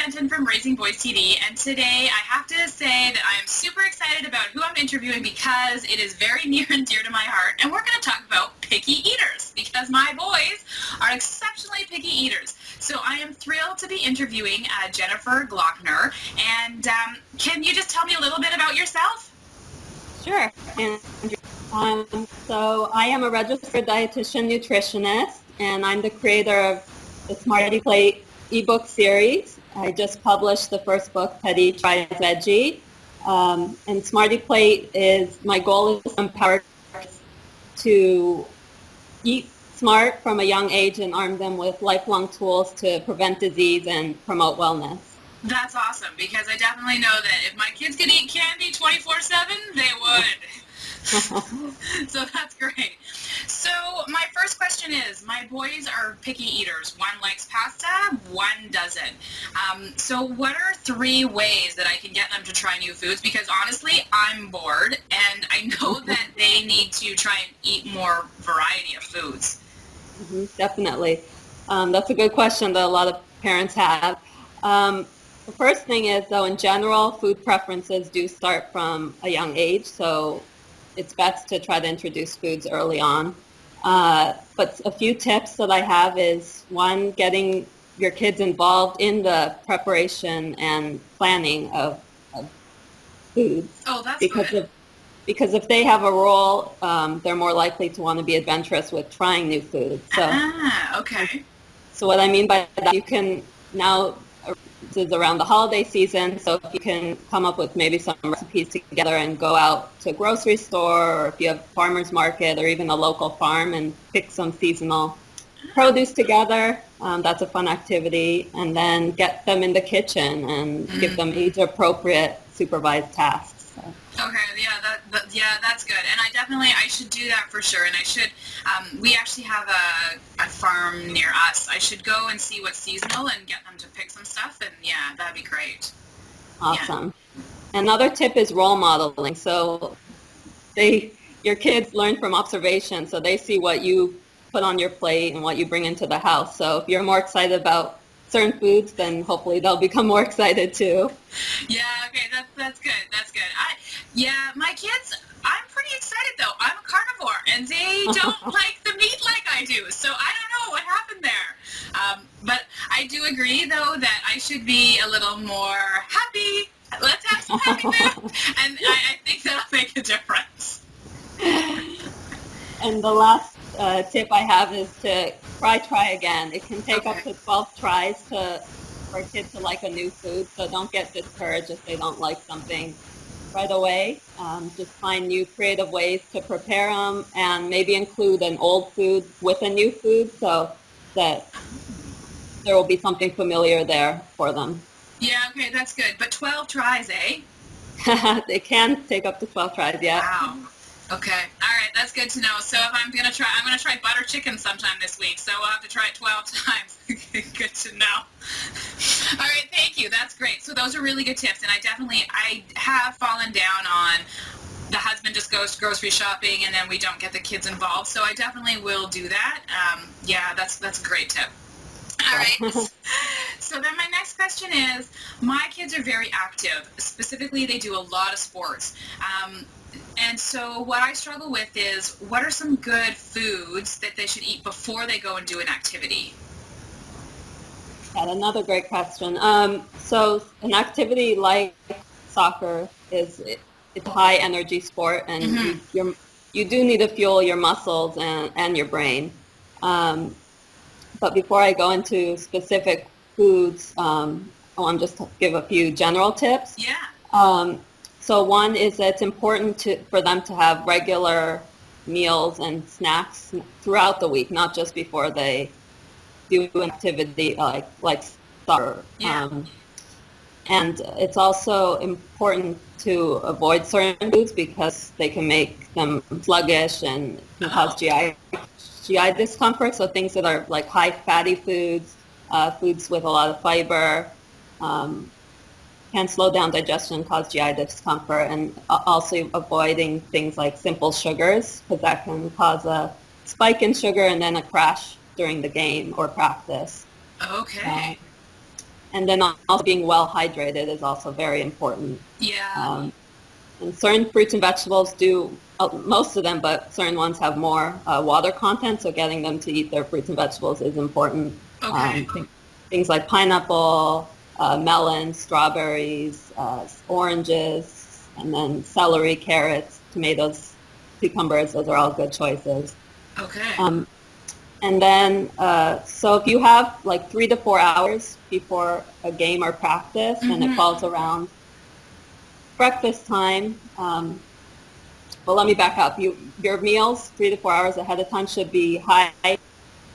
Fenton from Raisingboys.tv, and today I have to say that I am super excited about who I'm interviewing because it is very near and dear to my heart, and we're going to talk about picky eaters because my boys are exceptionally picky eaters. So I am thrilled to be interviewing Jennifer Glockner, and can you just tell me a little bit about yourself? Sure. So I am a registered dietitian nutritionist, and I'm the creator of the Smarty Plate ebook series. I just published the first book, Pet Eat Try Veggie. And Smarty Plate is, my goal is to empower kids to eat smart from a young age and arm them with lifelong tools to prevent disease and promote wellness. That's awesome, because I definitely know that if my kids could eat candy 24/7, they would. So that's great. So my first question is, my boys are picky eaters. One likes pasta, one doesn't. So what are 3 ways that I can get them to try new foods? Because honestly, I'm bored, and I know that they need to try and eat more variety of foods. Definitely. That's a good question that a lot of parents have. The first thing is, though, in general, food preferences do start from a young age, so it's best to try to introduce foods early on. But a few tips that I have is, one, getting your kids involved in the preparation and planning of foods. Oh, that's good. Because if they have a role, they're more likely to want to be adventurous with trying new foods. So, okay. So what I mean by that, you can now, this is around the holiday season, so if you can come up with maybe some recipes together and go out to a grocery store, or if you have a farmer's market or even a local farm and pick some seasonal produce together, that's a fun activity. And then get them in the kitchen and give them age-appropriate supervised tasks. So. Okay, yeah, that's good. And I should do that for sure. And I should, we actually have a farm near us. I should go and see what's seasonal and get them to pick some stuff. And yeah, that'd be great. Awesome. Yeah. Another tip is role modeling. So your kids learn from observation. So they see what you put on your plate and what you bring into the house. So if you're more excited about certain foods, then hopefully they'll become more excited too. Yeah, okay, that's good. My kids, I'm pretty excited though. I'm a carnivore, and they don't like the meat like I do, so I don't know what happened there. But I do agree though that I should be a little more happy. Let's have some happy food, and I think that'll make a difference. And the last tip I have is to try again. It can take up to 12 tries for a kid to like a new food, so don't get discouraged if they don't like something right away. Just find new creative ways to prepare them, and maybe include an old food with a new food so that there will be something familiar there for them. Yeah, okay, that's good. But 12 tries, eh? They can take up to 12 tries, yeah. Wow. Okay. All right. That's good to know. So if I'm going to try butter chicken sometime this week. So we'll have to try it 12 times. Good to know. All right. Thank you. That's great. So those are really good tips. And I have fallen down on the husband just goes grocery shopping and then we don't get the kids involved. So I definitely will do that. Yeah, that's a great tip. All right. So then my next question is, my kids are very active. Specifically, they do a lot of sports. And so what I struggle with is, what are some good foods that they should eat before they go and do an activity? Yeah, another great question. So an activity like soccer it's a high energy sport, and you do need to fuel your muscles and your brain. But before I go into specific foods, I want to just give a few general tips. Yeah. So one is that it's important for them to have regular meals and snacks throughout the week, not just before they do an activity like soccer. Yeah. And it's also important to avoid certain foods because they can make them sluggish and can cause GI discomfort. So things that are like high fatty foods, foods with a lot of fiber, can slow down digestion, cause GI discomfort, and also avoiding things like simple sugars, because that can cause a spike in sugar and then a crash during the game or practice. Okay. And then also being well hydrated is also very important. Yeah. And certain fruits and vegetables do, most of them, but certain ones have more water content, so getting them to eat their fruits and vegetables is important. Okay. Things like pineapple, melons, strawberries, oranges, and then celery, carrots, tomatoes, cucumbers, those are all good choices. Okay. And then, so if you have like 3 to 4 hours before a game or practice, and it falls around breakfast time, well, let me back up. Your meals 3 to 4 hours ahead of time should be high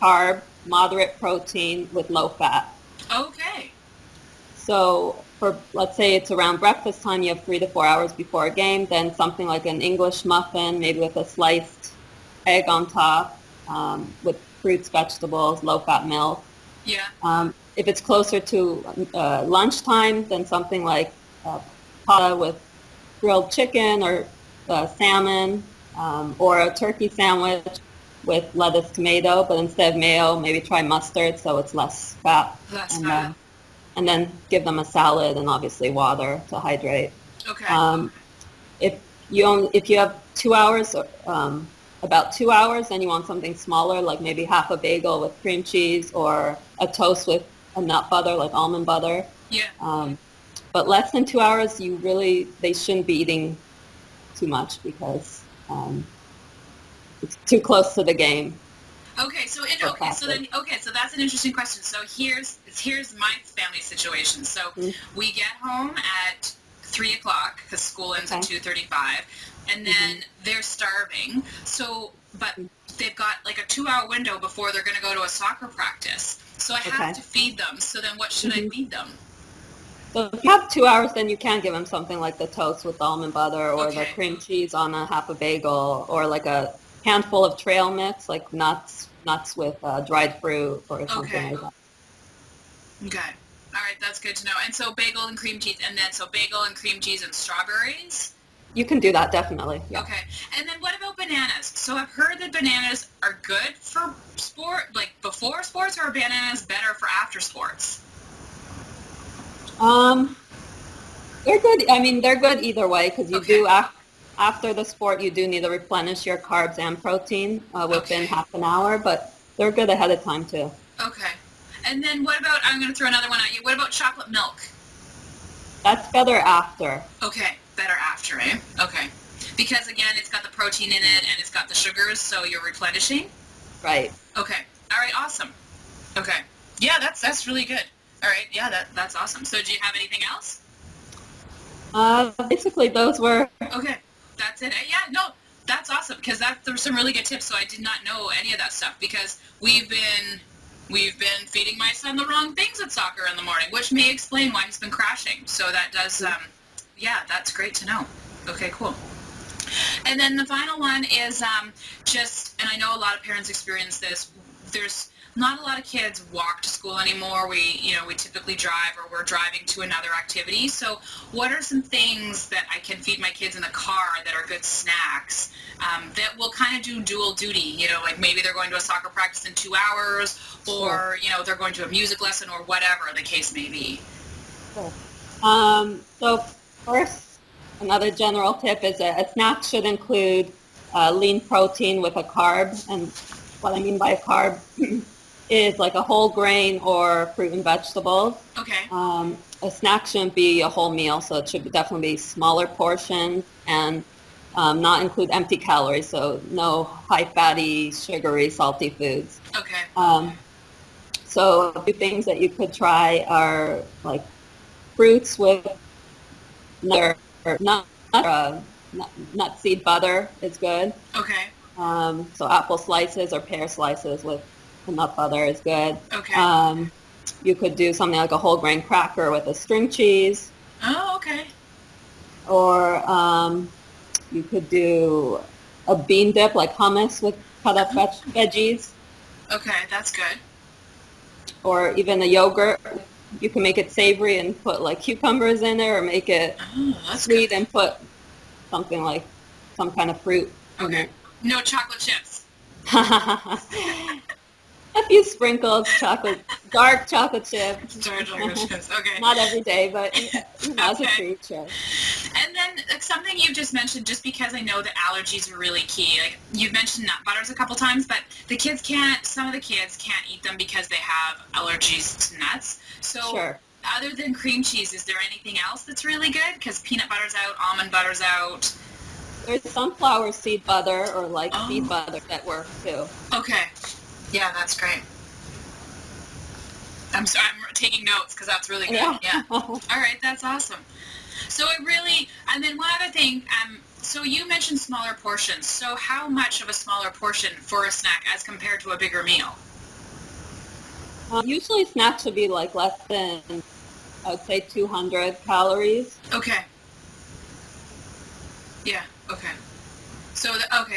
carb, moderate protein with low fat. Okay. So for, let's say it's around breakfast time, you have 3 to 4 hours before a game, then something like an English muffin, maybe with a sliced egg on top, with fruits, vegetables, low-fat milk. Yeah. If it's closer to lunchtime, then something like pasta with grilled chicken or salmon, or a turkey sandwich with lettuce, tomato, but instead of mayo, maybe try mustard so it's less fat. Less fat. And then give them a salad and obviously water to hydrate. Okay. If you have 2 hours, about 2 hours, and you want something smaller, like maybe half a bagel with cream cheese or a toast with a nut butter, like almond butter. Yeah. But less than 2 hours, they shouldn't be eating too much because it's too close to the game. Okay, so that's an interesting question. So here's my family situation. So we get home at 3:00 because school ends at 2:35, and then they're starving. So, but they've got like a 2-hour window before they're going to go to a soccer practice. So I have to feed them. So then, what should I feed them? So if you have 2 hours, then you can give them something like the toast with almond butter or the cream cheese on a half a bagel, or like a handful of trail mix, like nuts with dried fruit or something like that. Okay. All right, that's good to know. And so bagel and cream cheese, and then so bagel and cream cheese and strawberries? You can do that, definitely. Yeah. Okay. And then what about bananas? So I've heard that bananas are good for sport, like before sports, or are bananas better for after sports? They're good. I mean, they're good either way because you do after the sport, you do need to replenish your carbs and protein within half an hour, but they're good ahead of time too. Okay. And then what about, I'm going to throw another one at you. What about chocolate milk? That's better after. Okay. Better after, eh? Okay. Because again, it's got the protein in it and it's got the sugars, so you're replenishing? Right. Okay. All right. Awesome. Okay. Yeah, that's really good. All right. Yeah, that's awesome. So do you have anything else? Basically, those were... Okay. That's it. Yeah, no, that's awesome because there were some really good tips. So I did not know any of that stuff because we've been feeding my son the wrong things at soccer in the morning, which may explain why he's been crashing. So that does, yeah, that's great to know. Okay, cool. And then the final one is and I know a lot of parents experience this, there's not a lot of kids walk to school anymore. We typically drive, or we're driving to another activity. So what are some things that I can feed my kids in the car that are good snacks that will kind of do dual duty? Like maybe they're going to a soccer practice in 2 hours, or, they're going to a music lesson, or whatever the case may be. Sure. So first, another general tip is a snack should include lean protein with a carb. And what I mean by a carb is like a whole grain or fruit and vegetables. Okay. A snack shouldn't be a whole meal, so it should definitely be smaller portions and not include empty calories, so no high fatty, sugary, salty foods. Okay. So a few things that you could try are like fruits with nut seed butter is good. Okay. So apple slices or pear slices with nut butter is good. Okay. You could do something like a whole grain cracker with a string cheese. Oh, okay. Or you could do a bean dip, like hummus with cut up veggies. Okay, that's good. Or even a yogurt. You can make it savory and put like cucumbers in it, or make it sweet and put something like some kind of fruit in it. No chocolate chips. A few sprinkles, dark chocolate chip. Dark chocolate chips. Okay. Not every day, but as a Okay. treat, sure. And then something you've just mentioned, just because I know that allergies are really key. Like you've mentioned nut butters a couple times, but some of the kids can't eat them because they have allergies to nuts. So Sure. other than cream cheese, is there anything else that's really good? Because peanut butter's out, almond butter's out. There's sunflower seed butter or like Oh. seed butter that works too. Okay. Yeah, that's great. I'm taking notes because that's really good. Yeah. All right, that's awesome. So and then one other thing, so you mentioned smaller portions. So how much of a smaller portion for a snack as compared to a bigger meal? Usually snacks should be like less than, I would say, 200 calories. Okay. Yeah, okay.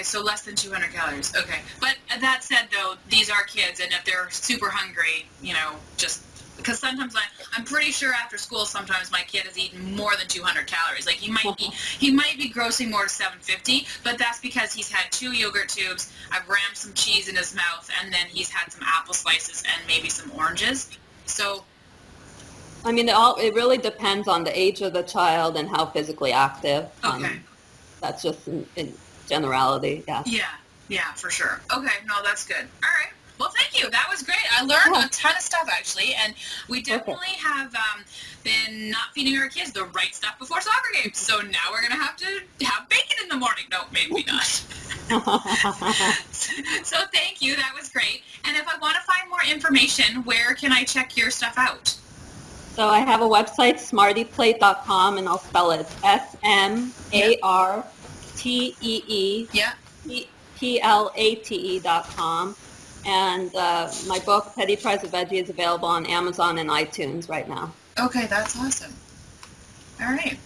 So less than 200 calories. Okay. But that said, though, these are kids, and if they're super hungry, just because sometimes I'm pretty sure after school sometimes my kid has eaten more than 200 calories. Like he might be grossing more to 750, but that's because he's had 2 yogurt tubes, I've rammed some cheese in his mouth, and then he's had some apple slices and maybe some oranges. So I mean, it really depends on the age of the child and how physically active. okay. That's just in generality, yeah. Yeah, for sure. Okay, no, that's good. All right. Well, thank you. That was great. I learned a ton of stuff, actually, and we definitely have been not feeding our kids the right stuff before soccer games, so now we're going to have bacon in the morning. No, maybe not. So thank you. That was great. And if I want to find more information, where can I check your stuff out? So I have a website, smartyplate.com, and I'll spell it SMARTEEPLATE.com. And my book, Petty Price of Veggie, is available on Amazon and iTunes right now. Okay, that's awesome. All right.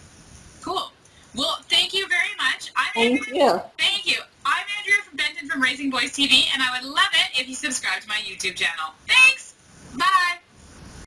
Cool. Well, thank you very much. Thank you. Thank you. I'm Andrea Benton from Raisingboys.tv, and I would love it if you subscribe to my YouTube channel. Thanks. Bye.